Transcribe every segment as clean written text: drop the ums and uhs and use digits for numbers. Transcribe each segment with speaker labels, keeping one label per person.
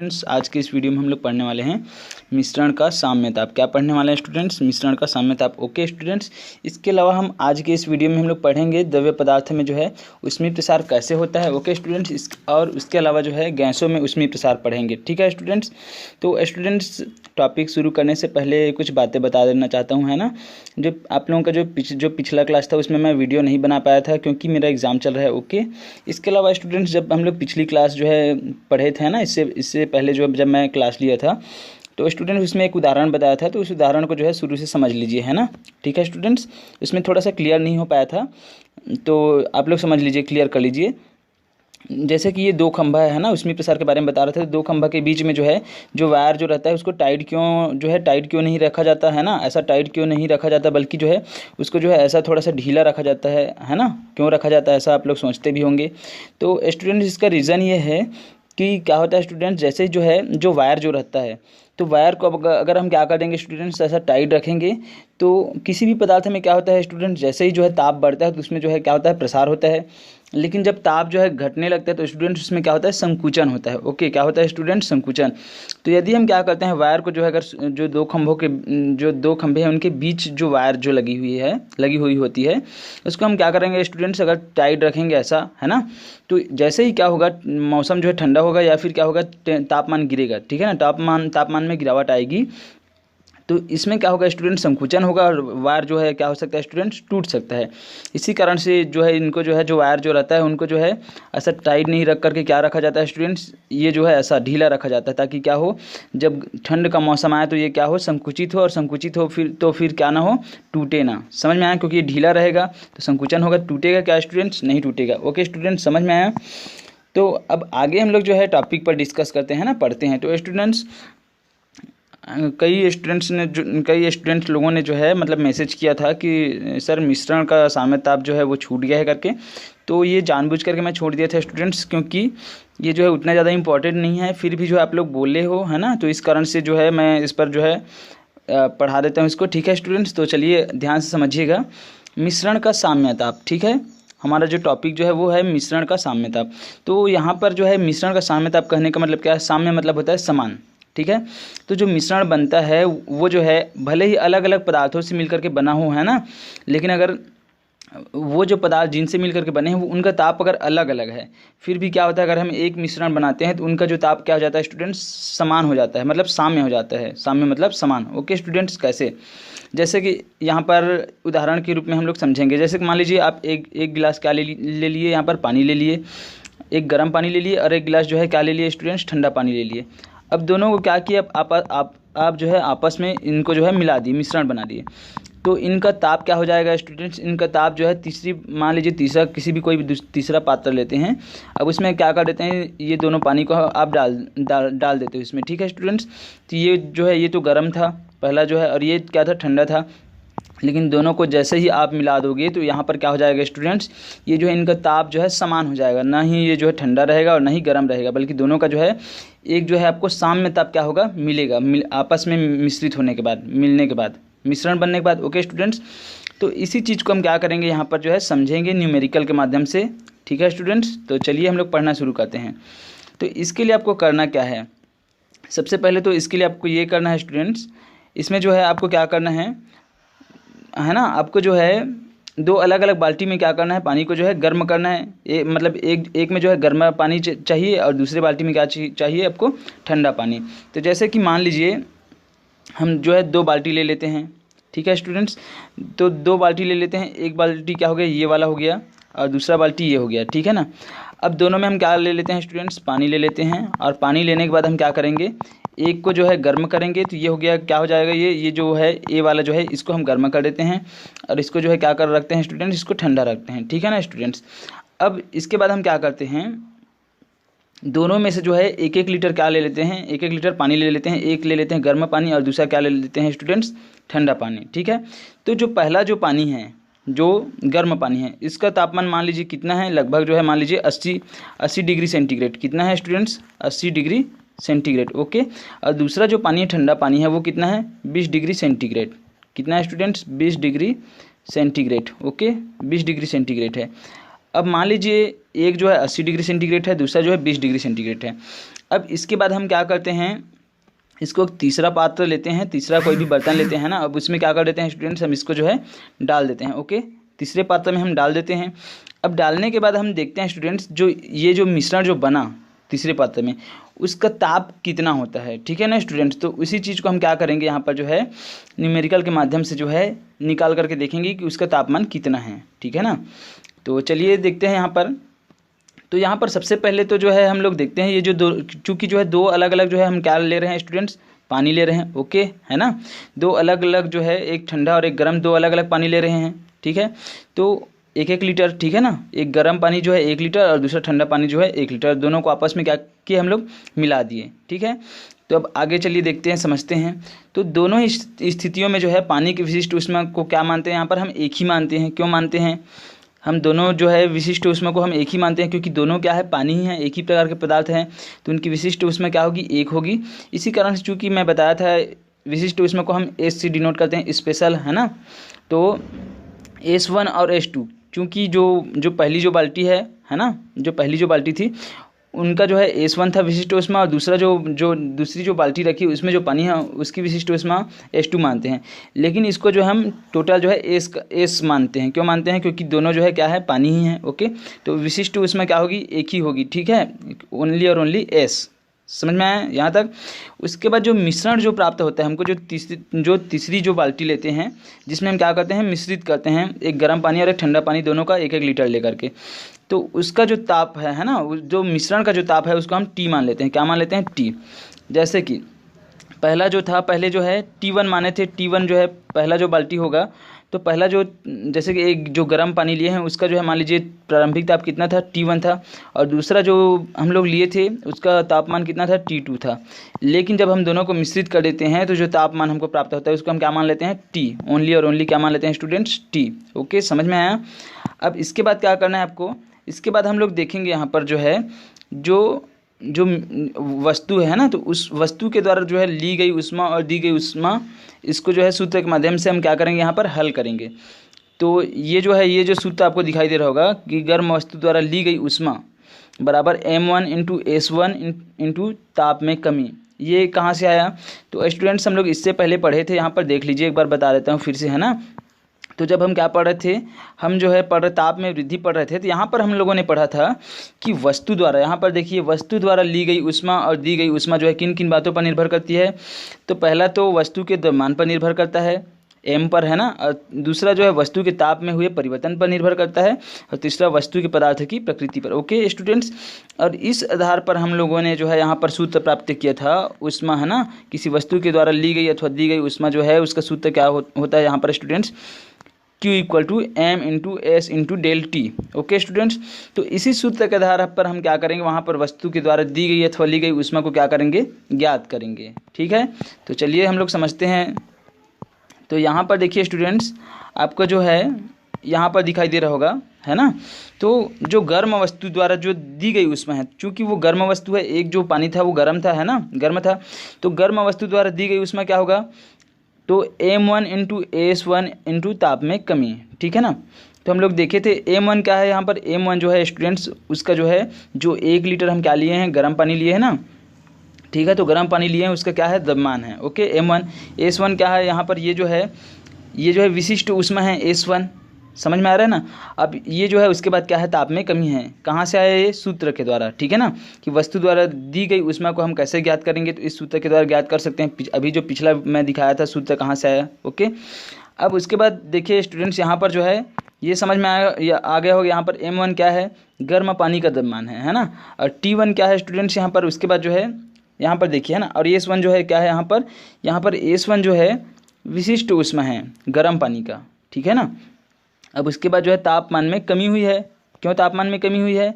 Speaker 1: Students, आज के इस वीडियो में हम लोग पढ़ने वाले हैं मिश्रण का साम्य ताप। क्या पढ़ने वाले हैं स्टूडेंट्स? मिश्रण का साम्य ताप। ओके स्टूडेंट्स, इसके अलावा हम आज के इस वीडियो में हम लोग पढ़ेंगे द्रव्य पदार्थ में जो है ऊष्मीय प्रसार कैसे होता है। ओके स्टूडेंट्स, और उसके अलावा जो है गैसों में ऊष्मीय प्रसार पढ़ेंगे। ठीक है स्टूडेंट्स, तो स्टूडेंट्स टॉपिक शुरू करने से पहले कुछ बातें बता देना चाहता हूँ, है ना। जो आप लोगों का जो पिछला क्लास था उसमें मैं वीडियो नहीं बना पाया था क्योंकि मेरा एग्ज़ाम चल रहा है। ओके, इसके अलावा स्टूडेंट्स जब हम लोग पिछली क्लास जो है पढ़े थे ना, इससे पहले जब मैं क्लास लिया था तो स्टूडेंट उसमें एक उदाहरण बताया था, तो उस उदाहरण को जो है शुरू से समझ लीजिए, है ना। ठीक है स्टूडेंट्स, उसमें थोड़ा सा क्लियर नहीं हो पाया था तो आप लोग समझ लीजिए, क्लियर कर लीजिए। जैसे कि ये दो खंभा है ना, ऊष्मीय प्रसार के बारे में बता रहे थे। दो खंभा के बीच में जो है जो वायर जो रहता है उसको टाइट क्यों नहीं रखा जाता है ना, ऐसा टाइट क्यों नहीं रखा जाता, बल्कि जो है उसको जो है ऐसा थोड़ा सा ढीला रखा जाता है ना। क्यों रखा जाता है ऐसा, आप लोग सोचते भी होंगे। तो स्टूडेंट इसका रीज़न ये है कि क्या होता है स्टूडेंट, जैसे जो है जो वायर जो रहता है, तो वायर को अगर हम क्या कर देंगे स्टूडेंट्स, ऐसा टाइट रखेंगे तो किसी भी पदार्थ में क्या होता है स्टूडेंट, जैसे ही जो है ताप बढ़ता है तो उसमें जो है क्या होता है, प्रसार होता है। लेकिन जब ताप जो है घटने लगता है तो स्टूडेंट उसमें क्या होता है, संकुचन होता है। ओके, क्या होता है स्टूडेंट, संकुचन। तो यदि हम क्या करते हैं, वायर को जो है अगर जो दो खंभे हैं उनके बीच जो वायर जो लगी हुई होती है, उसको हम क्या करेंगे स्टूडेंट्स, अगर टाइट रखेंगे ऐसा, है ना, तो जैसे ही क्या होगा, मौसम जो है ठंडा होगा या फिर क्या होगा, तापमान गिरेगा। ठीक है ना, तापमान में गिरावट आएगी तो इसमें क्या होगा स्टूडेंट, संकुचन होगा और वायर जो है क्या हो सकता है स्टूडेंट, टूट सकता है। इसी कारण से जो है इनको जो है जो वायर जो रहता है उनको जो है ऐसा टाइट नहीं रख करके क्या रखा जाता है स्टूडेंट्स, ये जो है ऐसा ढीला रखा जाता है, ताकि क्या हो, जब ठंड का मौसम आए तो ये क्या हो, संकुचित हो, और संकुचित हो फिर क्या ना हो, टूटे ना। समझ में आया? क्योंकि ये ढीला रहेगा तो संकुचन होगा, टूटेगा क्या स्टूडेंट्स, नहीं टूटेगा। ओके स्टूडेंट, समझ में आया? तो अब आगे हम लोग जो है टॉपिक पर डिस्कस करते हैं ना, पढ़ते हैं। तो स्टूडेंट्स कई स्टूडेंट्स लोगों ने जो है मतलब मैसेज किया था कि सर मिश्रण का साम्य ताप जो है वो छूट गया है करके। तो ये जानबूझ करके मैं छोड़ दिया था स्टूडेंट्स, क्योंकि ये जो है उतना ज़्यादा इंपॉर्टेंट नहीं है, फिर भी जो है आप लोग बोले हो, है ना, तो इस कारण से जो है मैं इस पर जो है पढ़ा देता हूँ इसको। ठीक है स्टूडेंट्स, तो चलिए ध्यान से समझिएगा, मिश्रण का साम्य ताप। ठीक है, हमारा जो टॉपिक जो है वो है मिश्रण का साम्य ताप। तो यहाँ पर जो है मिश्रण का साम्य ताप कहने का मतलब क्या है, साम्य मतलब होता है समान। ठीक है, तो जो मिश्रण बनता है वो जो है भले ही अलग अलग पदार्थों से मिलकर के बना हो, है ना, लेकिन अगर वो जो पदार्थ जिनसे मिलकर के बने हैं वो उनका ताप अगर अलग अलग है, फिर भी क्या होता है, अगर हम एक मिश्रण बनाते हैं तो उनका जो ताप क्या हो जाता है स्टूडेंट्स, समान हो जाता है, मतलब साम्य हो जाता है। साम्य मतलब समान। ओके स्टूडेंट्स, कैसे? जैसे कि यहाँ पर उदाहरण के रूप में हम लोग समझेंगे। जैसे कि मान लीजिए आप एक गिलास क्या ले लिए, यहाँ पर पानी ले लिए, एक गर्म पानी ले लिए, और एक गिलास जो है क्या ले लिए स्टूडेंट्स, ठंडा पानी ले लिए। अब दोनों को क्या किया, आप जो है आपस में इनको जो है मिला दिए, मिश्रण बना दिए। तो इनका ताप क्या हो जाएगा स्टूडेंट्स, इनका ताप जो है मान लीजिए कोई भी तीसरा पात्र लेते हैं। अब उसमें क्या कर देते हैं, ये दोनों पानी को आप डाल देते हो इसमें। ठीक है स्टूडेंट्स, तो ये जो है ये तो गर्म था पहला जो है, और ये क्या था, ठंडा था। लेकिन दोनों को जैसे ही आप मिला दोगे तो यहाँ पर क्या हो जाएगा स्टूडेंट्स, ये जो है इनका ताप जो है समान हो जाएगा, ना ही ये जो है ठंडा रहेगा और ना ही गर्म रहेगा, बल्कि दोनों का जो है एक जो है आपको साम्य ताप क्या होगा, मिलेगा, आपस में मिश्रित होने के बाद, मिलने के बाद, मिश्रण बनने के बाद। ओके स्टूडेंट्स, तो इसी चीज़ को हम क्या करेंगे यहाँ पर जो है समझेंगे न्यूमेरिकल के माध्यम से। ठीक है स्टूडेंट्स, तो चलिए हम लोग पढ़ना शुरू करते हैं। तो इसके लिए आपको करना क्या है, सबसे पहले तो इसके लिए आपको ये करना है स्टूडेंट्स, इसमें जो है आपको क्या करना है ना, आपको जो है दो अलग अलग बाल्टी में क्या करना है, पानी को जो है गर्म करना है। मतलब एक में जो है गर्म पानी चाहिए और दूसरे बाल्टी में क्या चाहिए आपको, ठंडा पानी। तो जैसे कि मान लीजिए हम जो है दो बाल्टी ले लेते हैं। ठीक है स्टूडेंट्स, तो दो बाल्टी ले लेते हैं, एक बाल्टी क्या हो गया, ये वाला हो गया, और दूसरा बाल्टी ये हो गया। ठीक है ना, अब दोनों में हम क्या ले लेते हैं स्टूडेंट्स, पानी ले लेते हैं, और पानी लेने के बाद हम क्या करेंगे, एक को जो है गर्म करेंगे, तो ये हो गया, क्या हो जाएगा, ये जो है ए वाला जो है इसको हम गर्म कर देते हैं, और इसको जो है क्या कर रखते हैं स्टूडेंट्स, इसको ठंडा रखते हैं। ठीक है ना स्टूडेंट्स, अब इसके बाद हम क्या करते हैं, दोनों में से जो है एक एक लीटर क्या ले लेते हैं, एक एक लीटर पानी ले लेते हैं, एक ले लेते हैं गर्म पानी और दूसरा क्या ले लेते हैं स्टूडेंट्स, ठंडा पानी। ठीक है, तो जो पहला जो पानी है, जो गर्म पानी है, इसका तापमान मान लीजिए कितना है, लगभग जो है मान लीजिए 80 डिग्री सेंटीग्रेड। कितना है स्टूडेंट्स, 80 डिग्री सेंटीग्रेड। ओके, और दूसरा जो पानी है, ठंडा पानी है, वो कितना है, 20 डिग्री सेंटीग्रेड। कितना है students, 20 degree centigrade. Okay, 20 degree centigrade है। अब मान लीजिए एक जो है 80 डिग्री सेंटीग्रेड है, दूसरा जो है 20 डिग्री सेंटीग्रेड है। अब इसके बाद हम क्या करते हैं, इसको तीसरा पात्र लेते हैं, तीसरा कोई भी बर्तन लेते हैं ना। अब उसमें क्या कर देते हैं स्टूडेंट्स, हम इसको जो है डाल देते हैं। ओके, तीसरे पात्र में हम डाल देते हैं। अब डालने के बाद हम देखते हैं स्टूडेंट्स, जो ये जो मिश्रण जो बना तीसरे पात्र में, उसका ताप कितना होता है। ठीक है ना स्टूडेंट्स, तो उसी चीज़ को हम क्या करेंगे यहाँ पर जो है न्यूमेरिकल के माध्यम से जो है निकाल करके देखेंगे कि उसका तापमान कितना है। ठीक है ना, तो चलिए देखते हैं यहाँ पर। तो यहाँ पर सबसे पहले तो जो है हम लोग देखते हैं ये जो दो, चूँकि जो है दो अलग अलग जो है हम क्या ले रहे हैं स्टूडेंट्स, पानी ले रहे हैं। ओके है ना, दो अलग अलग जो है, एक ठंडा और एक गर्म, दो अलग अलग पानी ले रहे हैं। ठीक है, तो 1-1 लीटर। ठीक है ना, एक गर्म पानी जो है 1 लीटर और दूसरा ठंडा पानी जो है 1 लीटर, दोनों को आपस में क्या किए हम लोग मिला दिए। ठीक है, तो अब आगे चलिए देखते हैं, समझते हैं। तो दोनों ही स्थितियों में जो है पानी की विशिष्ट ऊष्मा को क्या मानते हैं, यहाँ पर हम एक ही मानते हैं। क्यों मानते हैं, हम दोनों जो है विशिष्ट ऊष्मा को हम एक ही मानते हैं, क्योंकि दोनों क्या है, पानी ही है, एक ही प्रकार के पदार्थ हैं, तो उनकी विशिष्ट ऊष्मा क्या होगी, एक होगी। इसी कारण से चूँकि मैं बताया था विशिष्ट ऊष्मा को हम एस से डिनोट करते हैं, स्पेशल है ना। तो S1 और S2, चूँकि जो पहली जो बाल्टी है ना, जो पहली जो बाल्टी थी उनका जो है S1 था विशिष्ट ऊष्मा, और दूसरा जो दूसरी जो बाल्टी रखी उसमें जो पानी है उसकी विशिष्ट ऊष्मा S2 मानते हैं। लेकिन इसको जो हम टोटल जो है S मानते हैं। क्यों मानते हैं, क्योंकि दोनों जो है क्या है, पानी ही है। ओके, तो विशिष्ट ऊष्मा क्या होगी, एक ही होगी। ठीक है, ओनली और ओनली S। समझ में आया यहाँ तक। उसके बाद जो मिश्रण जो प्राप्त होता है हमको, जो तीसरी जो बाल्टी लेते हैं, जिसमें हम क्या करते हैं, मिश्रित करते हैं एक गर्म पानी और एक ठंडा पानी, दोनों का 1-1 लीटर लेकर के। तो उसका जो ताप है ना, जो मिश्रण का जो ताप है उसको हम T मान लेते हैं। क्या मान लेते हैं, T। जैसे कि पहला जो था, पहले जो है T1 माने थे, T1 जो है पहला जो बाल्टी होगा, तो पहला जो, जैसे कि एक जो गर्म पानी लिए हैं उसका जो है मान लीजिए प्रारंभिक ताप कितना था, T1 था, और दूसरा जो हम लोग लिए थे उसका तापमान कितना था, T2 था। लेकिन जब हम दोनों को मिश्रित कर देते हैं तो जो तापमान हमको प्राप्त होता है उसको हम क्या मान लेते हैं, T। ओनली और ओनली क्या मान लेते हैं स्टूडेंट्स, T। ओके, समझ में आया। अब इसके बाद क्या करना है आपको, इसके बाद हम लोग देखेंगे यहाँ पर जो है जो वस्तु है ना, तो उस वस्तु के द्वारा जो है ली गई ऊष्मा और दी गई ऊष्मा, इसको जो है सूत्र के माध्यम से हम क्या करेंगे, यहाँ पर हल करेंगे। तो ये जो है, ये जो सूत्र आपको दिखाई दे रहा होगा कि गर्म वस्तु द्वारा ली गई ऊष्मा बराबर M1 इंटू S1 इंटू ताप में कमी। ये कहाँ से आया, तो स्टूडेंट्स हम लोग इससे पहले पढ़े थे, यहाँ पर देख लीजिए, एक बार बता देता हूँ फिर से, है ना। तो जब हम क्या पढ़ रहे थे, हम जो है पढ़ रहे ताप में वृद्धि पढ़ रहे थे, तो यहाँ पर हम लोगों ने पढ़ा था कि वस्तु द्वारा, यहाँ पर देखिए, वस्तु द्वारा ली गई ऊष्मा और दी गई ऊष्मा जो है किन किन बातों पर निर्भर करती है। तो पहला तो वस्तु के द्रव्यमान पर निर्भर करता है, M पर, है ना। और दूसरा जो है वस्तु के ताप में हुए परिवर्तन पर निर्भर करता है, और तीसरा वस्तु के पदार्थ की प्रकृति पर। ओके स्टूडेंट्स, और इस आधार पर हम लोगों ने जो है यहाँ पर सूत्र प्राप्त किया था, ऊष्मा, है ना, किसी वस्तु के द्वारा ली गई अथवा दी गई ऊष्मा जो है उसका सूत्र क्या होता है यहाँ पर students, Q equal to M into S into del T. Okay students, तो इसी सूत्र के आधार पर हम क्या करेंगे, वहाँ पर वस्तु के द्वारा दी गई अथवा ली गई ऊष्मा को क्या करेंगे, ज्ञात करेंगे। ठीक है, तो चलिए हम लोग समझते हैं। तो यहाँ पर देखिए स्टूडेंट्स, आपका जो है यहाँ पर दिखाई दे रहा होगा, है ना। तो जो गर्म वस्तु द्वारा जो दी गई ऊष्मा है, चूँकि वो गर्म वस्तु है, एक जो पानी था वो गर्म था, है ना, गर्म था, तो गर्म वस्तु द्वारा दी गई ऊष्मा क्या होगा, तो M1 इंटू S1 इंटू ताप में कमी। ठीक है ना, तो हम लोग देखे थे M1 क्या है, यहाँ पर M1 जो है स्टूडेंट्स, उसका जो है, जो 1 लीटर हम क्या लिए हैं, गर्म पानी लिए हैं ना। ठीक है, तो गर्म पानी लिए हैं, उसका क्या है, द्रव्यमान है। Okay, M1। S1 क्या है, यहाँ पर ये जो है विशिष्ट ऊष्मा है, S1। समझ में आ रहा है ना। अब ये जो है उसके बाद क्या है, ताप में कमी है, कहाँ से आया, ये सूत्र के द्वारा। ठीक है ना, कि वस्तु द्वारा दी गई ऊष्मा को हम कैसे ज्ञात करेंगे, तो इस सूत्र के द्वारा ज्ञात कर सकते हैं। अभी जो पिछला मैं दिखाया था सूत्र कहाँ से आया। ओके, अब उसके बाद देखिए स्टूडेंट्स, यहाँ पर जो है ये समझ में आ गया होगा, यहाँ पर M1 क्या है, गर्म पानी का द्रव्यमान है ना। और T1 क्या है स्टूडेंट्स, यहाँ पर उसके बाद जो है यहाँ पर देखिए, है ना। और S1 जो है क्या है, यहाँ पर S1 जो है विशिष्ट ऊष्मा है गर्म पानी का। ठीक है ना। अब उसके बाद जो है तापमान में कमी हुई है। क्यों तापमान में कमी हुई है,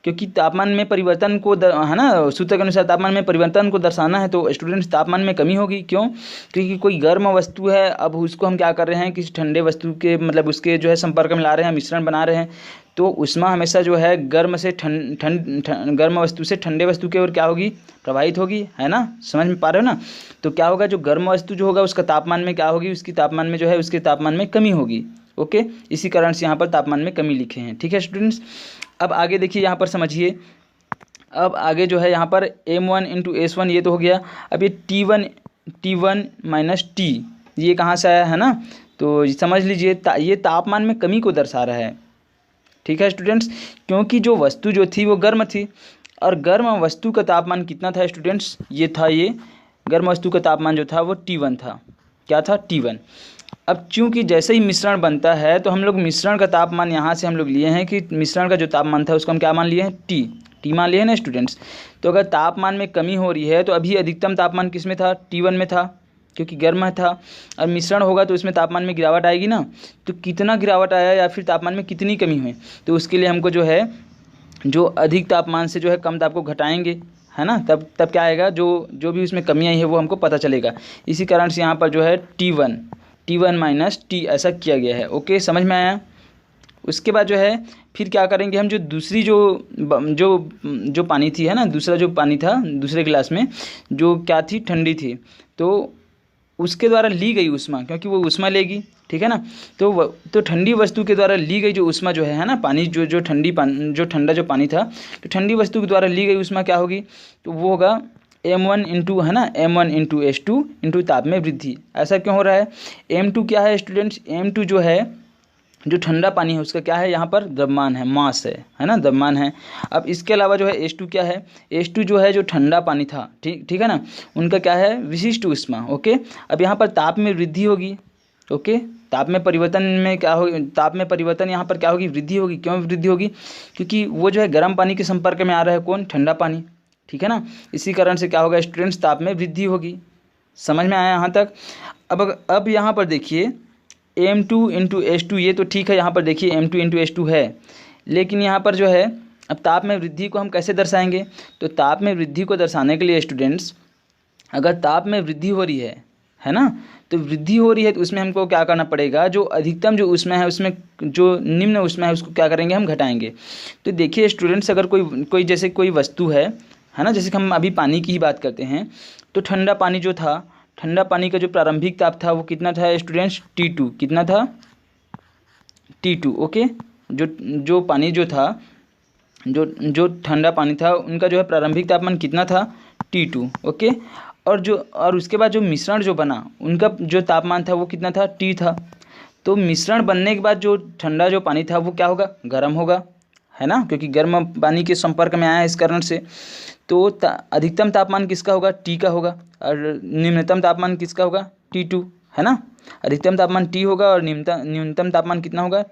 Speaker 1: क्योंकि तापमान में परिवर्तन को है ना, सूत्र के अनुसार तापमान में परिवर्तन को दर्शाना है, तो स्टूडेंट्स तापमान में कमी होगी। क्यों, क्योंकि कोई गर्म वस्तु है, अब उसको हम क्या कर रहे हैं, किसी ठंडे वस्तु के मतलब उसके जो है संपर्क में ला रहे हैं, मिश्रण बना रहे हैं, तो ऊष्मा हमेशा जो है गर्म गर्म वस्तु से ठंडे वस्तु की ओर क्या होगी, प्रभावित होगी, है ना। समझ में पा रहे हो ना। तो क्या होगा, जो गर्म वस्तु जो होगा उसका तापमान में क्या होगी, उसकी तापमान में जो है उसके तापमान में कमी होगी। ओके, इसी कारण से यहाँ पर तापमान में कमी लिखे हैं। ठीक है स्टूडेंट्स, अब आगे देखिए, यहाँ पर समझिए, अब आगे जो है यहाँ पर m1 इंटू S1 ये तो हो गया। अब ये T1 माइनस टी ये कहाँ से आया है ना, तो समझ लीजिए ये तापमान में कमी को दर्शा रहा है। ठीक है स्टूडेंट्स, क्योंकि जो वस्तु जो थी वो गर्म थी और गर्म वस्तु का तापमान कितना था स्टूडेंट्स, ये था, ये गर्म वस्तु का तापमान जो था वो T1 था। क्या था? T1। अब चूंकि जैसे ही मिश्रण बनता है तो हम लोग मिश्रण का तापमान यहाँ से हम लोग लिए हैं कि मिश्रण का जो तापमान था उसको हम क्या मान लिए हैं? टी मान लिए हैं ना स्टूडेंट्स। तो अगर तापमान में कमी हो रही है तो अभी अधिकतम तापमान किस में था? T1 में था, क्योंकि गर्म था। और मिश्रण होगा तो इसमें तापमान में गिरावट आएगी ना, तो कितना गिरावट आया या फिर तापमान में कितनी कमी हुई, तो उसके लिए हमको जो है जो अधिक तापमान से जो है कम ताप को घटाएंगे, है ना, तब क्या आएगा, जो भी उसमें कमी आई है वो हमको पता चलेगा। इसी कारण से यहाँ पर जो है T1 माइनस टी ऐसा किया गया है। ओके, समझ में आया। उसके बाद जो है फिर क्या करेंगे हम, जो दूसरी जो पानी थी, है ना, दूसरा जो पानी था दूसरे गिलास में जो क्या थी? ठंडी थी, तो उसके द्वारा ली गई ऊष्मा, क्योंकि वो ऊष्मा लेगी, ठीक है ना, तो ठंडी वस्तु के द्वारा ली गई जो ऊष्मा जो है ना, पानी जो ठंडा जो पानी था, तो ठंडी वस्तु के द्वारा ली गई ऊष्मा क्या होगी? तो वो होगा m1 इंटू, है ना, m1 इंटू S2 इंटू ताप में वृद्धि। ऐसा क्यों हो रहा है? m2 क्या है स्टूडेंट्स? m2 जो है जो ठंडा पानी है उसका क्या है? यहाँ पर द्रव्यमान है, मास है ना, द्रव्यमान है। अब इसके अलावा जो है H2 क्या है? H2 जो है जो ठंडा पानी था, ठीक है ना, उनका क्या है? विशिष्ट ऊष्मा। ओके, अब यहाँ पर ताप में वृद्धि होगी। ओके, ताप में परिवर्तन में क्या हो? ताप में परिवर्तन यहाँ पर क्या होगी? वृद्धि होगी। क्यों वृद्धि होगी? क्योंकि वो जो है गर्म पानी के संपर्क में आ रहा है, कौन? ठंडा पानी, ठीक है ना। इसी कारण से क्या होगा स्टूडेंट्स? ताप में वृद्धि होगी। समझ में आया यहाँ तक? अब यहाँ पर देखिए m2 इंटू S2 ये तो ठीक है, यहाँ पर देखिए m2 इंटू S2 है, लेकिन यहाँ पर जो है अब ताप में वृद्धि को हम कैसे दर्शाएंगे? तो ताप में वृद्धि को दर्शाने के लिए स्टूडेंट्स, अगर ताप में वृद्धि हो रही है ना, तो वृद्धि हो रही है तो उसमें हमको क्या करना पड़ेगा? जो अधिकतम जो ऊष्मा है उसमें जो निम्न ऊष्मा है उसको क्या करेंगे? हम घटाएंगे। तो देखिए स्टूडेंट्स, अगर कोई जैसे कोई वस्तु है ना, जैसे कि हम अभी पानी की ही बात करते हैं, तो ठंडा पानी जो था, ठंडा पानी का जो प्रारंभिक ताप था वो कितना था स्टूडेंट्स? T2। कितना था? T2। ओके, जो पानी जो था, जो ठंडा पानी था उनका जो है प्रारंभिक तापमान कितना था? T2। ओके, और उसके बाद जो मिश्रण जो बना उनका जो तापमान था वो कितना था? T था। तो मिश्रण बनने के बाद जो ठंडा जो पानी था वो क्या होगा? गर्म होगा, है ना, क्योंकि गर्म पानी के संपर्क में आया है, इस कारण से। तो अधिकतम तापमान किसका होगा? T का होगा, और निम्नतम तापमान किसका होगा? T2, है ना। अधिकतम तापमान T होगा और न्यूनतम तापमान कितना होगा?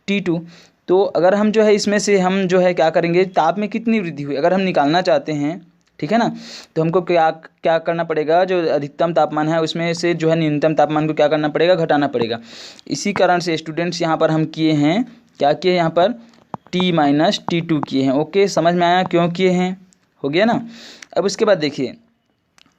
Speaker 1: T2। तो अगर हम जो है इसमें से हम जो है क्या करेंगे, ताप में कितनी वृद्धि हुई अगर हम निकालना चाहते हैं, ठीक है ना, तो हमको क्या करना पड़ेगा? जो अधिकतम तापमान है उसमें से जो है न्यूनतम तापमान को क्या करना पड़ेगा? घटाना पड़ेगा। इसी कारण से स्टूडेंट्स यहाँ पर हम किए हैं, क्या किए यहाँ पर? T माइनस T2 किए हैं। ओके, समझ में आया क्यों किए हैं? हो गया ना। अब उसके बाद देखिए,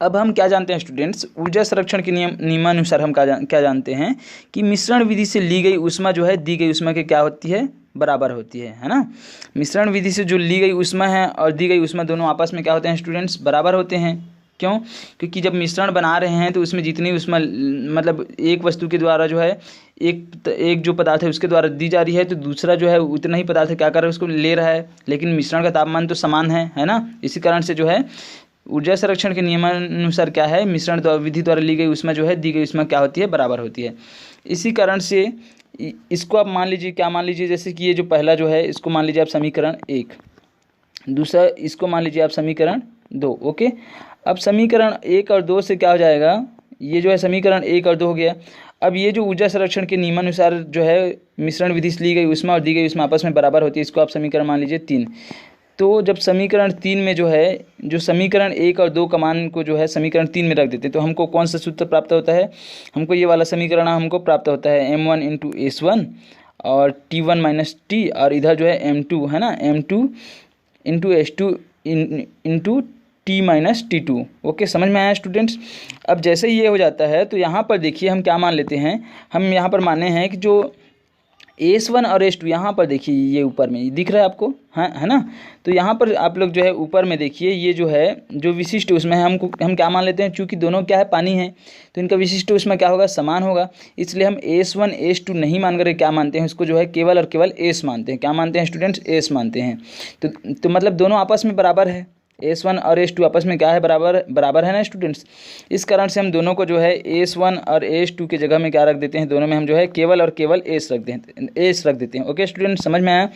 Speaker 1: अब हम क्या जानते हैं स्टूडेंट्स, ऊर्जा संरक्षण के नियमानुसार हम क्या जानते हैं कि मिश्रण विधि से ली गई ऊष्मा जो है दी गई ऊष्मा के क्या होती है? बराबर होती है ना। मिश्रण विधि से जो ली गई ऊष्मा है और दी गई ऊष्मा दोनों आपस में क्या होते हैं स्टूडेंट्स? बराबर होते हैं। क्यों? क्योंकि जब मिश्रण बना रहे हैं तो उसमें जितनी ऊष्मा, मतलब एक वस्तु के द्वारा जो है एक जो पदार्थ है उसके द्वारा दी जा रही है, तो दूसरा जो है उतना ही पदार्थ क्या कर रहा है? उसको ले रहा है, लेकिन मिश्रण का तापमान तो समान है ना। इसी कारण से जो है ऊर्जा संरक्षण के नियमानुसार क्या है? मिश्रण विधि द्वारा ली गई ऊष्मा जो है दी गई ऊष्मा क्या होती है? बराबर होती है। इसी कारण से इसको आप मान लीजिए, क्या मान लीजिए, जैसे कि ये जो पहला जो है इसको मान लीजिए आप समीकरण 1, दूसरा इसको मान लीजिए आप समीकरण 2। ओके, अब समीकरण 1 और 2 से क्या हो जाएगा? ये जो है समीकरण 1 और 2 हो गया। अब ये जो ऊर्जा संरक्षण के नियमानुसार जो है मिश्रण विधि से ली गई ऊष्मा और दी गई ऊष्मा आपस में बराबर होती है, इसको आप समीकरण मान लीजिए 3। तो जब समीकरण 3 में जो है जो समीकरण 1 और 2 का मान को जो है समीकरण 3 में रख देते हैं, तो हमको कौन सा सूत्र प्राप्त होता है? हमको ये वाला समीकरण हमको प्राप्त होता है m1 इंटू S1 और T1 माइनस टी, और इधर जो है m2, है ना, m2 into S2 into T minus T2। Okay, समझ में आया स्टूडेंट्स? अब जैसे ये हो जाता है तो यहाँ पर देखिए हम क्या मान लेते हैं, हम यहाँ पर माने हैं कि जो S1 और S2 यहाँ पर देखिए, ये ऊपर में दिख रहा है आपको, है ना। तो यहाँ पर आप लोग जो है ऊपर में देखिए, ये जो है जो विशिष्ट उसमें है, हम क्या मान लेते हैं, चूँकि दोनों क्या है, पानी है, तो इनका विशिष्ट उसमें क्या होगा, समान होगा। इसलिए हम S1 S2 नहीं मान कर क्या मानते हैं, उसको जो है केवल और केवल S मानते हैं। क्या मानते हैं स्टूडेंट्स, S मानते हैं। तो मतलब दोनों आपस में बराबर है, S1 और S2 आपस में क्या है, बराबर है ना स्टूडेंट्स। इस कारण से हम दोनों को जो है S1 और S2 की जगह में क्या रख देते हैं, दोनों में हम जो है केवल और केवल S रख देते हैं। ओके स्टूडेंट, समझ में आया।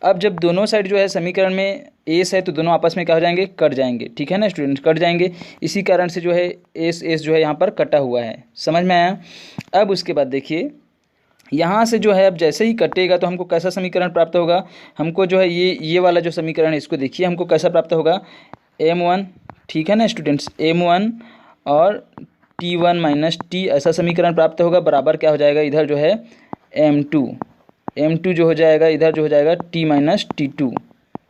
Speaker 1: अब जब दोनों साइड जो है समीकरण में S है तो दोनों आपस में क्या हो जाएंगे, कट जाएंगे। ठीक है ना स्टूडेंट, कट जाएंगे। इसी कारण से जो है S जो है यहाँ पर कटा हुआ है। समझ में आया। अब उसके बाद देखिए, यहाँ से जो है अब जैसे ही कटेगा तो हमको कैसा समीकरण प्राप्त होगा, हमको जो है ये वाला जो समीकरण है इसको देखिए, हमको कैसा प्राप्त होगा, M1, ठीक है ना स्टूडेंट्स, M1 और T1 माइनस T, ऐसा समीकरण प्राप्त होगा। बराबर क्या हो जाएगा, इधर जो है M2 जो हो जाएगा, इधर जो हो जाएगा T minus T2।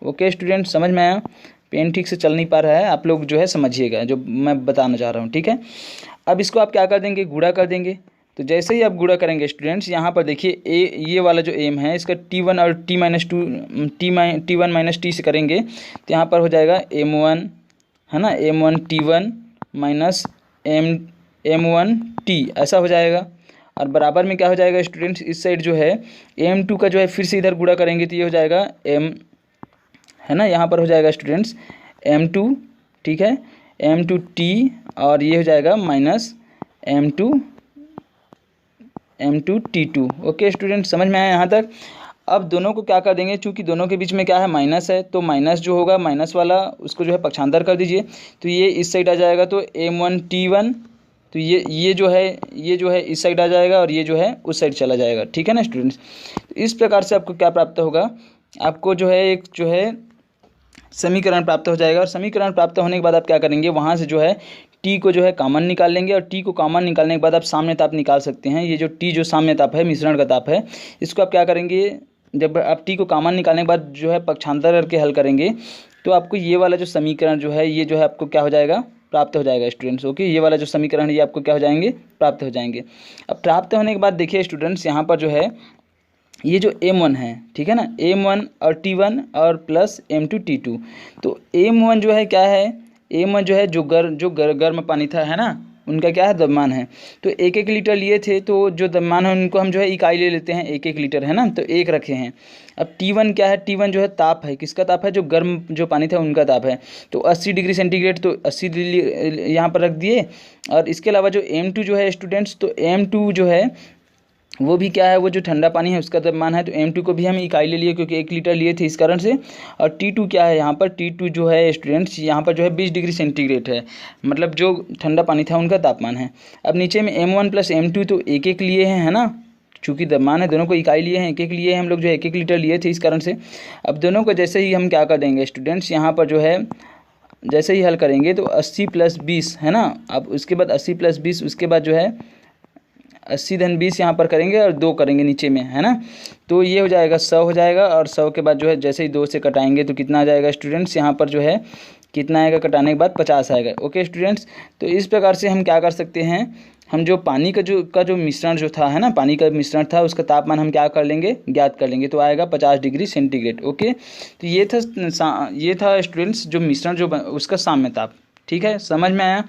Speaker 1: Okay student, समझ में आया। पेन ठीक से चल नहीं पा रहा है, आप लोग जो है समझिएगा जो मैं बताना चाह रहा हूँ, ठीक है। अब इसको आप क्या कर देंगे, गुणा कर देंगे। तो जैसे ही आप गुणा करेंगे स्टूडेंट्स, यहाँ पर देखिए ये वाला जो एम है इसका T1 और T1 माइनस T से करेंगे तो यहाँ पर हो जाएगा M1, है ना, M1 T1 minus M1 T, ऐसा हो जाएगा। और बराबर में क्या हो जाएगा स्टूडेंट्स, इस साइड जो है M2 का जो है फिर से इधर गुणा करेंगे तो ये हो जाएगा M, है ना, यहाँ पर हो जाएगा स्टूडेंट्स M2, ठीक है, M2 T, और ये हो जाएगा minus M2 T2। Okay student, समझ में आया यहाँ तक। अब दोनों को क्या कर देंगे, चूंकि दोनों के बीच में क्या है, माइनस है, तो माइनस जो होगा, माइनस वाला उसको जो है पक्षांतर कर दीजिए, तो ये इस साइड आ जाएगा, तो M1 T1, तो ये जो है इस साइड आ जाएगा और ये जो है उस साइड चला जाएगा। ठीक है ना स्टूडेंट्स। तो इस प्रकार से आपको क्या प्राप्त होगा, आपको जो है एक जो है समीकरण प्राप्त हो जाएगा। और समीकरण प्राप्त होने के बाद आप क्या करेंगे, वहाँ से जो है टी को जो है कॉमन निकाल लेंगे, और टी को कॉमन निकालने के बाद आप साम्य ताप निकाल सकते हैं। ये जो टी जो साम्य ताप है, मिश्रण का ताप है, इसको आप क्या करेंगे, जब आप टी को कॉमन निकालने के बाद जो है पक्षांतर करके हल करेंगे तो आपको ये वाला जो समीकरण जो है, ये जो है आपको क्या हो जाएगा, प्राप्त हो जाएगा स्टूडेंट्स। ओके, ये वाला जो समीकरण है ये आपको क्या हो जाएंगे, प्राप्त हो जाएंगे। अब प्राप्त होने के बाद देखिए स्टूडेंट्स, यहाँ पर जो है ये जो M1 है, ठीक है ना, M1 और T1 और प्लस M2 T2। तो M1 जो है क्या है, M1 जो है जो गर्म पानी था, है ना, उनका क्या है, द्रव्यमान है। तो 1-1 लीटर लिए थे, तो जो द्रव्यमान है उनको हम जो है इकाई ले लेते हैं, 1-1 लीटर, है ना, तो 1 रखे हैं। अब T1 क्या है, T1 जो है ताप है, किसका ताप है, जो गर्म जो पानी था उनका ताप है। तो 80 डिग्री सेंटीग्रेड, तो 80 यहाँ पर रख दिए। और इसके अलावा जो M2 जो है स्टूडेंट्स, तो M2 जो है वो भी क्या है, वो जो ठंडा पानी है उसका द्रव्यमान है, तो M2 को भी हम इकाई ले लिए क्योंकि 1 लीटर लिए थे इस कारण से। और T2 क्या है, यहाँ पर T2 जो है स्टूडेंट्स, यहाँ पर जो है 20 डिग्री सेंटीग्रेड है, मतलब जो ठंडा पानी था उनका तापमान है। अब नीचे में M1 प्लस M2 तो 1-1 लिए हैं, है ना, चूँकि द्रव्यमान है, दोनों को इकाई लिए हैं, 1-1 लिए हैं हम लोग, जो 1-1 लीटर लिए थे इस कारण से। अब दोनों को जैसे ही हम क्या कर देंगे स्टूडेंट्स, यहाँ पर जो है जैसे ही हल करेंगे तो 80 + 20, है ना। अब उसके बाद 80 + 20, उसके बाद जो है 80 धन 20 यहाँ पर करेंगे और 2 करेंगे नीचे में, है ना, तो ये हो जाएगा 100 हो जाएगा। और 100 के बाद जो है जैसे ही 2 से कटाएंगे तो कितना आ जाएगा स्टूडेंट्स, यहाँ पर जो है कितना आएगा, कटाने के बाद 50 आएगा। ओके स्टूडेंट्स, तो इस प्रकार से हम क्या कर सकते हैं, हम जो पानी का जो मिश्रण जो था, है ना, पानी का मिश्रण था, उसका तापमान हम क्या कर लेंगे, ज्ञात कर लेंगे, तो आएगा 50 डिग्री सेंटीग्रेड। ओके, तो ये था स्टूडेंट्स जो मिश्रण जो उसका साम्य ताप। ठीक है, समझ में आया।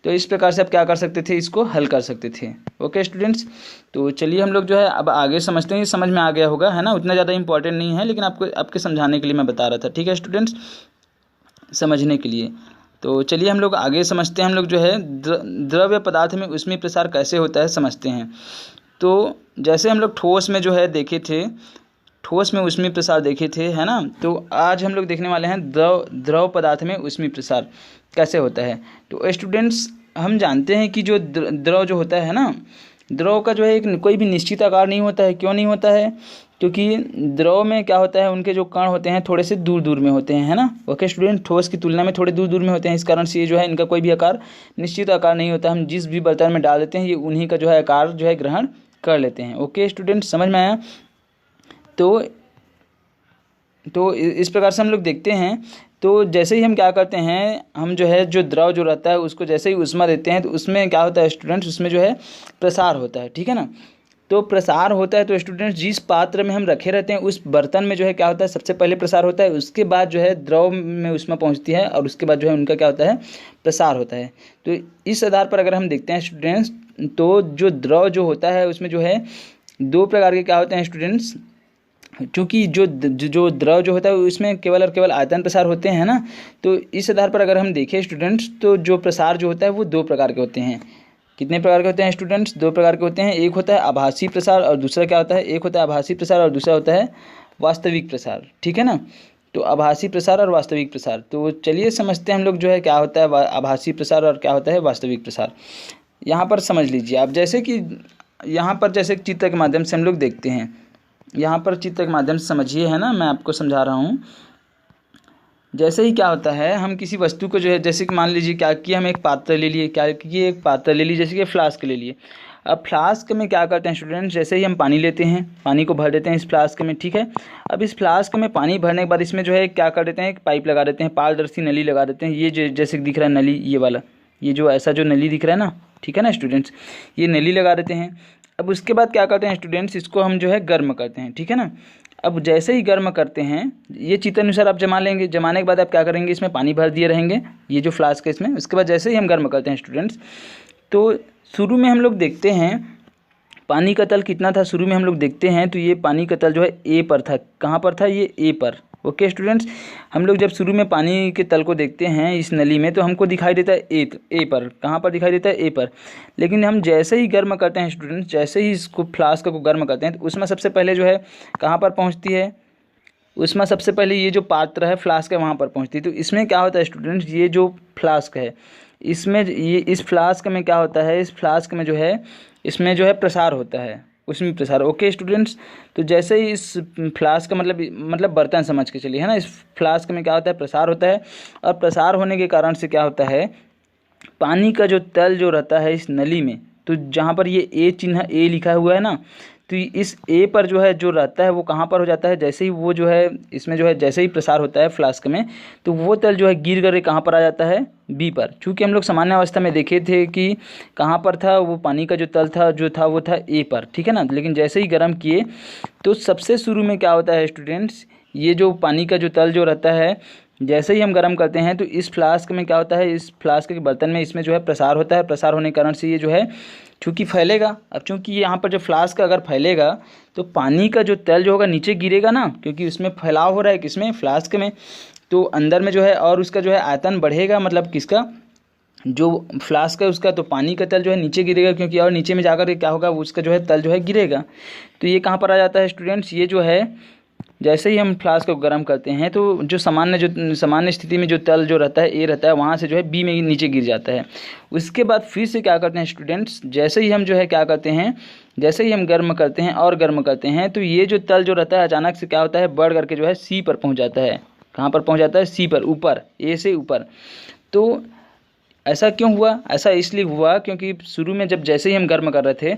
Speaker 1: तो इस प्रकार से आप क्या कर सकते थे, इसको हल कर सकते थे। ओके स्टूडेंट्स, तो चलिए हम लोग जो है अब आगे समझते हैं। ये समझ में आ गया होगा, है ना, उतना ज़्यादा इंपॉर्टेंट नहीं है, लेकिन आपके समझाने के लिए मैं बता रहा था। ठीक है स्टूडेंट्स, समझने के लिए। तो चलिए हम लोग आगे समझते हैं। हम लोग जो है द्रव्य पदार्थ में ऊष्मीय प्रसार कैसे होता है समझते हैं। तो जैसे हम लोग ठोस में जो है देखे थे, ठोस में ऊष्मीय प्रसार देखे थे, है ना, तो आज हम लोग देखने वाले हैं द्रव पदार्थ में ऊष्मीय प्रसार कैसे होता है। तो स्टूडेंट्स, हम जानते हैं कि जो द्रव जो होता है ना, द्रव का जो है एक कोई भी निश्चित आकार नहीं होता है। क्यों नहीं होता है, क्योंकि द्रव में क्या होता है, उनके जो कण होते हैं थोड़े से दूर दूर में होते हैं, है ना। ओके स्टूडेंट, ठोस की तुलना में थोड़े दूर दूर में होते हैं, इस कारण से ये जो है इनका कोई भी आकार निश्चित आकार नहीं होता। हम जिस भी बर्तन में डाल देते हैं ये उन्हीं का जो है आकार जो है ग्रहण कर लेते हैं। ओके स्टूडेंट, समझ में आया। तो इस प्रकार से हम लोग देखते हैं। तो जैसे ही हम क्या करते हैं, हम जो है जो द्रव जो रहता है उसको जैसे ही ऊष्मा देते हैं तो उसमें क्या होता है स्टूडेंट्स, उसमें जो है प्रसार होता है। ठीक है ना, तो प्रसार होता है तो स्टूडेंट्स जिस पात्र में हम रखे रहते हैं उस बर्तन में जो है क्या होता है, सबसे पहले प्रसार होता है, उसके बाद जो है द्रव में ऊष्मा पहुंचती है और उसके बाद जो है उनका क्या होता है, प्रसार होता है। तो इस आधार पर अगर हम देखते हैं स्टूडेंट्स, तो जो द्रव जो होता है उसमें जो है दो प्रकार के क्या होते हैं स्टूडेंट्स, क्योंकि जो द्रव जो होता है उसमें केवल और केवल आयतन प्रसार होते हैं ना। तो इस आधार पर अगर हम देखें स्टूडेंट्स, तो जो प्रसार जो होता है वो दो प्रकार के होते हैं। कितने प्रकार के होते हैं स्टूडेंट्स? दो प्रकार के होते हैं। एक होता है आभासी प्रसार और दूसरा क्या होता है, एक होता है आभासी प्रसार और दूसरा होता है वास्तविक प्रसार। ठीक है ना। तो आभासी प्रसार और वास्तविक प्रसार, तो चलिए समझते हैं हम लोग जो है क्या होता है आभासी प्रसार और क्या होता है वास्तविक प्रसार। यहाँ पर समझ लीजिए आप, जैसे कि यहाँ पर जैसे चित्र के माध्यम से हम लोग देखते हैं, यहाँ पर चित्र के माध्यम से समझिए, है ना, मैं आपको समझा रहा हूँ। जैसे ही क्या होता है, हम किसी वस्तु को जो है, जैसे कि मान लीजिए क्या कि हम एक पात्र ले लिए, क्या कि एक पात्र ले लिए, जैसे कि फ्लास्क ले लिए। अब फ्लास्क में क्या करते हैं स्टूडेंट्स, जैसे ही हम पानी लेते हैं, पानी को भर देते हैं इस फ्लास्क में। ठीक है। अब इस फ्लास्क में पानी भरने के बाद इसमें जो है क्या कर देते हैं, एक पाइप लगा देते हैं, पारदर्शी नली लगा देते हैं। ये जैसे दिख रहा है नली, ये वाला, ये जो ऐसा जो नली दिख रहा है ना, ठीक है ना स्टूडेंट्स, ये नली लगा देते हैं। अब उसके बाद क्या करते हैं स्टूडेंट्स, इसको हम जो है गर्म करते हैं। ठीक है ना। अब जैसे ही गर्म करते हैं, ये चित्र अनुसार आप जमा लेंगे, जमाने के बाद आप क्या करेंगे, इसमें पानी भर दिए रहेंगे, ये जो फ्लास्क है इसमें। उसके बाद जैसे ही हम गर्म करते हैं स्टूडेंट्स, तो शुरू में हम लोग देखते हैं पानी का तल कितना था, शुरू में हम लोग देखते हैं तो ये पानी का तल जो है ए पर था। कहाँ पर था, ये ए पर। ओके स्टूडेंट्स, हम लोग जब शुरू में पानी के तल को देखते हैं इस नली में, तो हमको दिखाई देता है ए पर। कहाँ पर दिखाई देता है, ए पर। लेकिन हम जैसे ही गर्म करते हैं स्टूडेंट्स, जैसे ही इसको फ्लास्क को गर्म करते हैं, तो उसमें सबसे पहले जो है कहाँ पर पहुँचती है, उसमें सबसे पहले ये जो पात्र है फ्लास्क है वहाँ पर पहुँचती है। तो इसमें क्या होता है स्टूडेंट्स, ये जो फ्लास्क है इसमें, ये इस फ्लास्क में क्या होता है, इस फ्लास्क में जो है, इसमें जो है प्रसार होता है, उसमें प्रसार। ओके स्टूडेंट्स, तो जैसे ही इस फ्लास्क का मतलब बर्तन समझ के चलिए, है ना, इस फ्लास्क में क्या होता है, प्रसार होता है। और प्रसार होने के कारण से क्या होता है, पानी का जो तल जो रहता है इस नली में, तो जहाँ पर ये ए चिन्ह ए लिखा हुआ है ना, तो इस ए पर जो है जो रहता है वो कहाँ पर हो जाता है, जैसे ही वो जो है इसमें जो है जैसे ही प्रसार होता है फ्लास्क में, तो वो तल जो है गिर कर कहाँ पर आ जाता है, बी पर। चूँकि हम लोग सामान्य अवस्था में देखे थे कि कहाँ पर था, वो पानी का जो तल था जो था वो था ए पर। ठीक है ना। लेकिन जैसे ही गर्म किए, तो सबसे शुरू में क्या होता है स्टूडेंट्स, ये जो पानी का जो तल जो रहता है, जैसे ही हम गर्म करते हैं तो इस फ्लास्क में क्या होता है, इस फ्लास्क के बर्तन में इसमें जो है प्रसार होता है। प्रसार होने के कारण से ये जो है चूँकि फैलेगा। अब चूँकि यहाँ पर जो फ्लास्क अगर फैलेगा तो पानी का जो तल जो होगा नीचे गिरेगा ना, क्योंकि उसमें फैलाव हो रहा है किसमें, फ्लास्क में। तो अंदर में जो है और उसका जो है आयतन बढ़ेगा, मतलब किसका, जो फ्लास्क है उसका। तो पानी का तल जो है नीचे गिरेगा, क्योंकि और नीचे में जाकर के क्या होगा, उसका जो है तल जो है गिरेगा। तो ये कहाँ पर आ जाता है स्टूडेंट्स, ये जो है जैसे ही हम फ्लास्क को गर्म करते हैं तो जो सामान्य स्थिति में जो तल जो रहता है ए रहता है, वहाँ से जो है बी में नीचे गिर जाता है। उसके बाद फिर से क्या करते हैं स्टूडेंट्स, जैसे ही हम जो है क्या करते हैं, जैसे ही हम गर्म करते हैं और गर्म करते हैं, तो ये जो तल जो रहता है अचानक से क्या होता है, बढ़ करके जो है सी पर पहुँच जाता है। कहाँ पर पहुँच जाता है, सी पर, ऊपर, ए से ऊपर। तो ऐसा क्यों हुआ, ऐसा इसलिए हुआ क्योंकि शुरू में जब जैसे ही हम गर्म कर रहे थे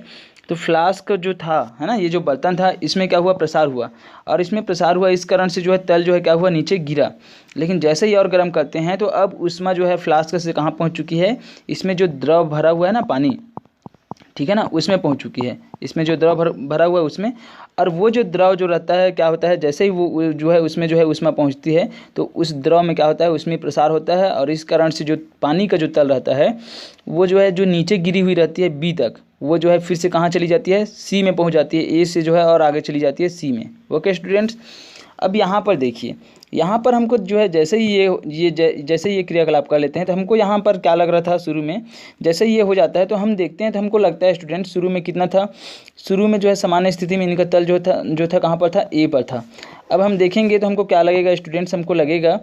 Speaker 1: तो फ्लास्क जो था, है ना, ये जो बर्तन था, इसमें क्या हुआ, प्रसार हुआ। और इसमें प्रसार हुआ इस कारण से जो है तल जो है क्या हुआ, नीचे गिरा। लेकिन जैसे ही और गर्म करते हैं तो अब उसमें जो है फ्लास्क से कहाँ पहुँच चुकी है, इसमें जो द्रव भरा हुआ है ना, पानी, ठीक है ना, उसमें पहुंच चुकी है। इसमें जो द्रव भरा हुआ है उसमें, और वो जो द्रव जो रहता है क्या होता है, जैसे ही वो जो है उसमें जो है ऊष्मा पहुंचती है, तो उस द्रव में क्या होता है, उसमें प्रसार होता है। और इस कारण से जो पानी का जो तल रहता है वो जो है जो नीचे गिरी हुई रहती है बी तक, वो जो है फिर से कहाँ चली जाती है, सी में पहुँच जाती है। ए से जो है और आगे चली जाती है सी में। ओके स्टूडेंट्स, अब यहाँ पर देखिए, यहाँ पर हमको जो है जैसे ही जैसे ये क्रियाकलाप कर लेते हैं, तो हमको यहाँ पर क्या लग रहा था शुरू में, जैसे ये हो जाता है तो हम देखते हैं तो हमको लगता है स्टूडेंट शुरू में कितना था, शुरू में जो है सामान्य स्थिति में इनका तल जो था कहाँ पर था, ए पर था। अब हम देखेंगे तो हमको क्या लगेगा स्टूडेंट्स, हमको लगेगा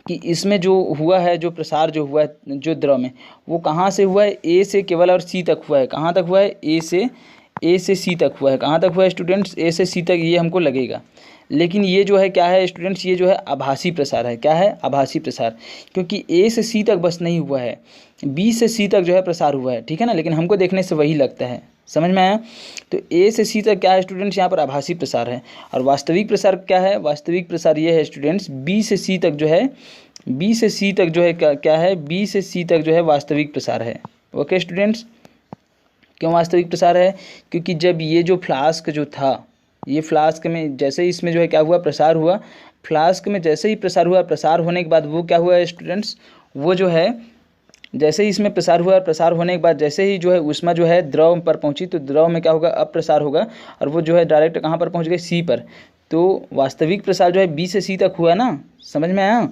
Speaker 1: कि इसमें जो हुआ है, जो प्रसार जो हुआ है जो द्रव में, वो कहाँ से हुआ है, ए से केवल और सी तक हुआ है। कहाँ तक हुआ है, ए से सी तक हुआ है। कहाँ तक हुआ है स्टूडेंट्स, ए से सी तक, ये हमको लगेगा। लेकिन ये जो है क्या है स्टूडेंट्स, ये जो है आभासी प्रसार है। क्या है, आभासी प्रसार, क्योंकि ए से सी तक बस नहीं हुआ है, बी से सी तक जो है प्रसार हुआ है। ठीक है ना, लेकिन हमको देखने से वही लगता है। समझ में आया। तो ए से सी तक क्या है स्टूडेंट्स, यहाँ पर आभासी प्रसार है। और वास्तविक प्रसार क्या है, वास्तविक प्रसार ये है स्टूडेंट्स, बी से सी तक जो है, बी से सी तक जो है क्या है, बी से सी तक जो है वास्तविक प्रसार है। ओके स्टूडेंट्स, क्यों वास्तविक प्रसार है? क्योंकि जब ये जो फ्लास्क जो था, ये फ्लास्क में जैसे ही इसमें जो है क्या हुआ, प्रसार हुआ, फ्लास्क में जैसे ही प्रसार हुआ, प्रसार होने के बाद वो क्या हुआ स्टूडेंट्स, वो जो है जैसे ही इसमें प्रसार हुआ, प्रसार होने के बाद जैसे ही जो है ऊष्मा जो है द्रव पर पहुंची, तो द्रव में क्या होगा, अब प्रसार होगा, और वो जो है डायरेक्ट कहाँ पर पहुंच गए, सी पर। तो वास्तविक प्रसार जो है बी से सी तक हुआ ना, समझ में आया?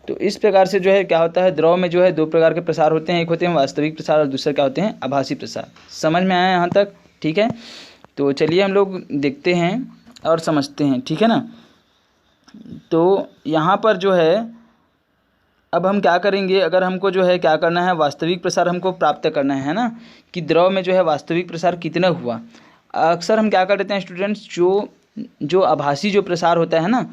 Speaker 1: तो इस प्रकार से जो है क्या होता है, द्रव में जो है दो प्रकार के प्रसार होते हैं, एक होते हैं वास्तविक प्रसार और दूसरे क्या होते हैं, आभासी प्रसार। समझ में आया यहाँ तक? ठीक है, तो चलिए हम लोग देखते हैं और समझते हैं, ठीक है ना। तो यहाँ पर जो है अब हम क्या करेंगे, अगर हमको जो है क्या करना है, वास्तविक प्रसार हमको प्राप्त करना है ना, कि द्रव में जो है वास्तविक प्रसार कितना हुआ। अक्सर हम क्या कर देते हैं स्टूडेंट्स, जो आभासी जो प्रसार होता है ना,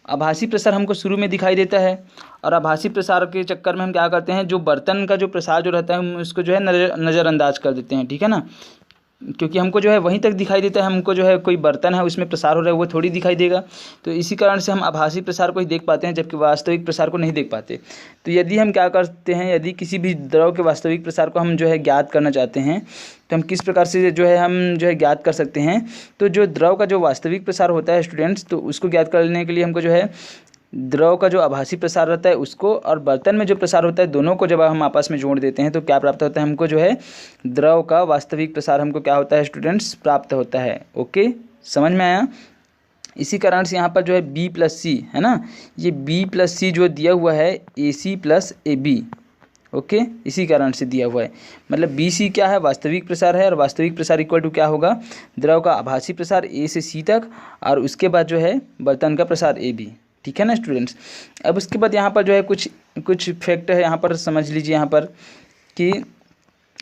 Speaker 1: आभासी प्रसार हमको शुरू में दिखाई देता है, और आभासी प्रसार के चक्कर में हम क्या करते हैं, जो बर्तन का जो प्रसार जो रहता है हम उसको जो है नज़रअंदाज कर देते हैं, ठीक है ना, क्योंकि हमको जो है वहीं तक दिखाई देता है, हमको जो है कोई बर्तन है उसमें प्रसार हो रहा है वो थोड़ी दिखाई देगा। तो इसी कारण से हम आभासी प्रसार को ही देख पाते हैं, जबकि वास्तविक प्रसार को नहीं देख पाते। तो यदि हम क्या करते हैं, यदि किसी भी द्रव के वास्तविक प्रसार को हम जो है ज्ञात करना चाहते हैं, तो हम किस प्रकार से जो है हम जो है ज्ञात कर सकते हैं। तो जो द्रव का जो वास्तविक प्रसार होता है स्टूडेंट्स, तो उसको ज्ञात करने के लिए हमको जो है द्रव का जो आभासी प्रसार रहता है उसको और बर्तन में जो प्रसार होता है, दोनों को जब हम आपस में जोड़ देते हैं तो क्या प्राप्त होता है, हमको जो है द्रव का वास्तविक प्रसार हमको क्या होता है स्टूडेंट्स, प्राप्त होता है। ओके, समझ में आया? इसी कारण से यहाँ पर जो है बी प्लस सी है ना, ये बी प्लस सी जो दिया हुआ है A C plus A B, okay, इसी कारण से दिया हुआ है। मतलब बी सी क्या है, वास्तविक प्रसार है, और वास्तविक प्रसार इक्वल टू क्या होगा, द्रव का आभासी प्रसार ए से सी तक, और उसके बाद जो है बर्तन का प्रसार ए बी, ठीक है ना स्टूडेंट्स। अब उसके बाद यहाँ पर जो है कुछ फैक्ट है, यहाँ पर समझ लीजिए, यहाँ पर कि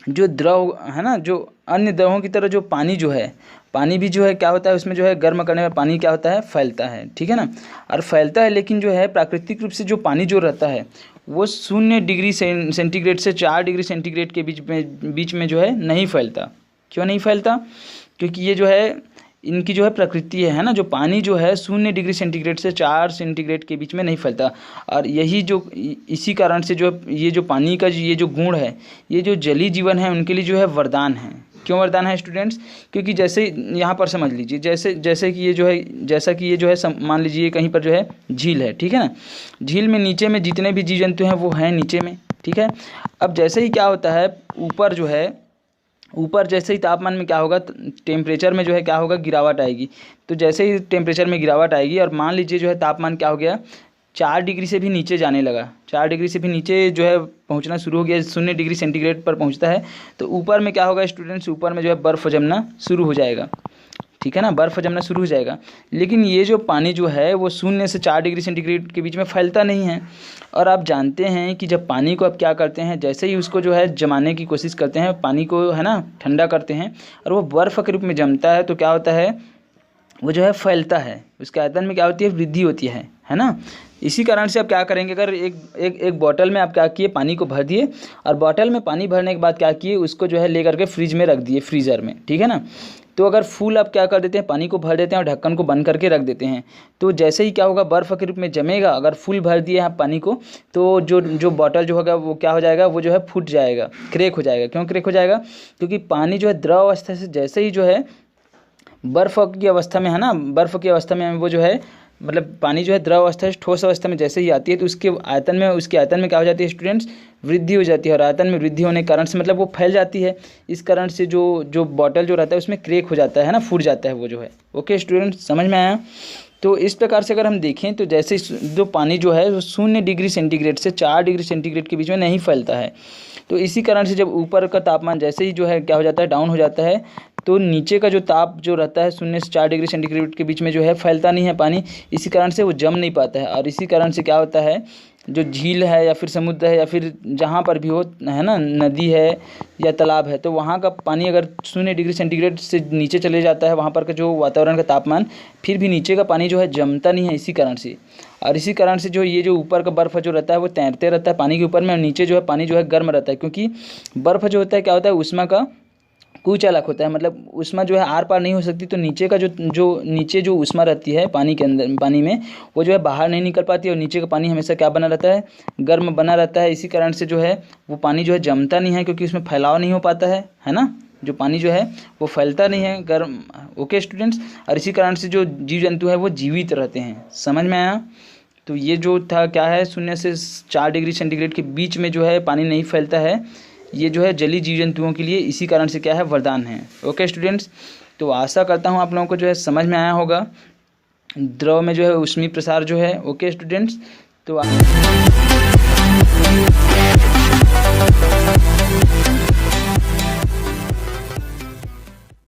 Speaker 1: जो द्रव है ना, जो अन्य द्रवों की तरह जो पानी जो है, पानी भी जो है क्या होता है, उसमें जो है गर्म करने में पानी क्या होता है, फैलता है, ठीक है ना, और फैलता है, लेकिन जो है प्राकृतिक रूप से जो पानी जो रहता है वो 0 डिग्री सेंटीग्रेड से 4 डिग्री सेंटीग्रेड के बीच में जो है नहीं फैलता। क्यों नहीं फैलता? क्योंकि ये जो है इनकी जो है प्रकृति है ना, जो पानी जो है 0 डिग्री सेंटीग्रेड से 4 सेंटीग्रेड के बीच में नहीं फैलता, और यही जो इसी कारण से जो ये जो पानी का ये जो गुण है, ये जो जलीय जीवन है उनके लिए जो है वरदान है। क्यों वरदान है स्टूडेंट्स? क्योंकि जैसे यहाँ पर समझ लीजिए, जैसे कि ये जो है, जैसा कि ये जो है मान लीजिए कहीं पर जो है झील है, ठीक है ना, झील में नीचे में जितने भी जीव जंतु हैं वो हैं नीचे में, ठीक है। अब जैसे ही क्या होता है, ऊपर जो है, ऊपर जैसे ही तापमान में क्या होगा, टेम्परेचर में जो है क्या होगा, गिरावट आएगी। तो जैसे ही टेम्परेचर में गिरावट आएगी, और मान लीजिए जो है तापमान क्या हो गया, 4 डिग्री से भी नीचे जाने लगा, 4 डिग्री से भी नीचे जो है पहुंचना शुरू हो गया, 0 डिग्री सेंटीग्रेड पर पहुंचता है, तो ऊपर में क्या होगा स्टूडेंट्स, ऊपर में जो है बर्फ़ जमना शुरू हो जाएगा, ठीक है ना, बर्फ़ जमना शुरू हो जाएगा। लेकिन ये जो पानी जो है वो 0 से 4 डिग्री सेंटीग्रेड के बीच में फैलता नहीं है। और आप जानते हैं कि जब पानी को आप क्या करते हैं, जैसे ही उसको जो है जमाने की कोशिश करते हैं, पानी को है ना ठंडा करते हैं, और वो बर्फ़ के रूप में जमता है, तो क्या होता है, वो जो है फैलता है, उसके आयतन में क्या होती है, वृद्धि होती है ना। इसी कारण से आप क्या करेंगे, अगर एक बॉटल में आप क्या किए, पानी को भर दिए, और बॉटल में पानी भरने के बाद क्या किए, उसको जो है ले करके फ्रिज में रख दिए, फ्रीज़र में, ठीक है ना। तो अगर फुल आप क्या कर देते हैं, पानी को भर देते हैं और ढक्कन को बंद करके रख देते हैं, तो जैसे ही क्या होगा, बर्फ़ के रूप में जमेगा। अगर फुल भर दिए आप पानी को, तो जो बॉटल जो होगा वो क्या हो जाएगा, वो जो है फूट जाएगा, क्रैक हो जाएगा। क्यों क्रैक हो जाएगा? क्योंकि पानी जो है द्रव अवस्था से जैसे ही जो है बर्फ़ की अवस्था में है ना, बर्फ़ की अवस्था में वो जो है, मतलब पानी जो है द्रव अवस्था से ठोस अवस्था में जैसे ही आती है, तो उसके आयतन में क्या हो जाती है स्टूडेंट्स, वृद्धि हो जाती है। और आयतन में वृद्धि होने के कारण से मतलब वो फैल जाती है। इस कारण से जो बॉटल जो रहता है उसमें क्रैक हो जाता है ना, फूट जाता है वो जो है। ओके स्टूडेंट्स, समझ में आया? तो इस प्रकार से अगर हम देखें तो जैसे जो पानी जो है वो 0 डिग्री सेंटीग्रेड से 4 डिग्री सेंटीग्रेड के बीच में नहीं फैलता है। तो इसी कारण से जब ऊपर का तापमान जैसे ही जो है क्या हो जाता है, डाउन हो जाता है, तो नीचे का जो ताप जो रहता है 0 से 4 डिग्री सेंटीग्रेड के बीच में जो है फैलता नहीं है पानी। इसी कारण से वो जम नहीं पाता है। और इसी कारण से क्या होता है, जो झील है या फिर समुद्र है या फिर जहाँ पर भी हो है ना, नदी है या तालाब है, तो वहाँ का पानी अगर 0 डिग्री सेंटीग्रेड से नीचे चले जाता है, वहाँ पर का जो वातावरण का तापमान, फिर भी नीचे का पानी जो है जमता नहीं है इसी कारण से। और इसी कारण से जो ये जो ऊपर का बर्फ़ जो रहता है वो तैरते रहता है पानी के ऊपर में, और नीचे जो है पानी जो है गर्म रहता है। क्योंकि बर्फ़ जो होता है क्या होता है, ऊष्मा का कुचालक होता है, मतलब ऊष्मा जो है आर पार नहीं हो सकती। तो नीचे का जो नीचे जो ऊष्मा रहती है पानी के अंदर, पानी में, वो जो है बाहर नहीं निकल पाती, और नीचे का पानी हमेशा क्या बना रहता है, गर्म बना रहता है। इसी कारण से जो है वो पानी जो है जमता नहीं है, क्योंकि उसमें फैलाव नहीं हो पाता है ना। जो पानी जो है वो फैलता नहीं है गर्म। ओके स्टूडेंट्स, और इसी कारण से जो जीव जंतु है वो जीवित रहते हैं। समझ में आया? तो ये जो था क्या है, 0 से 4 डिग्री सेंटीग्रेड के बीच में जो है पानी नहीं फैलता है। ये जो है जलीय जीव जंतुओं के लिए इसी कारण से क्या है, वरदान है। ओके स्टूडेंट्स, तो आशा करता हूँ आप लोगों को जो है समझ में आया होगा द्रव में जो है ऊष्मीय प्रसार जो है। ओके स्टूडेंट्स, तो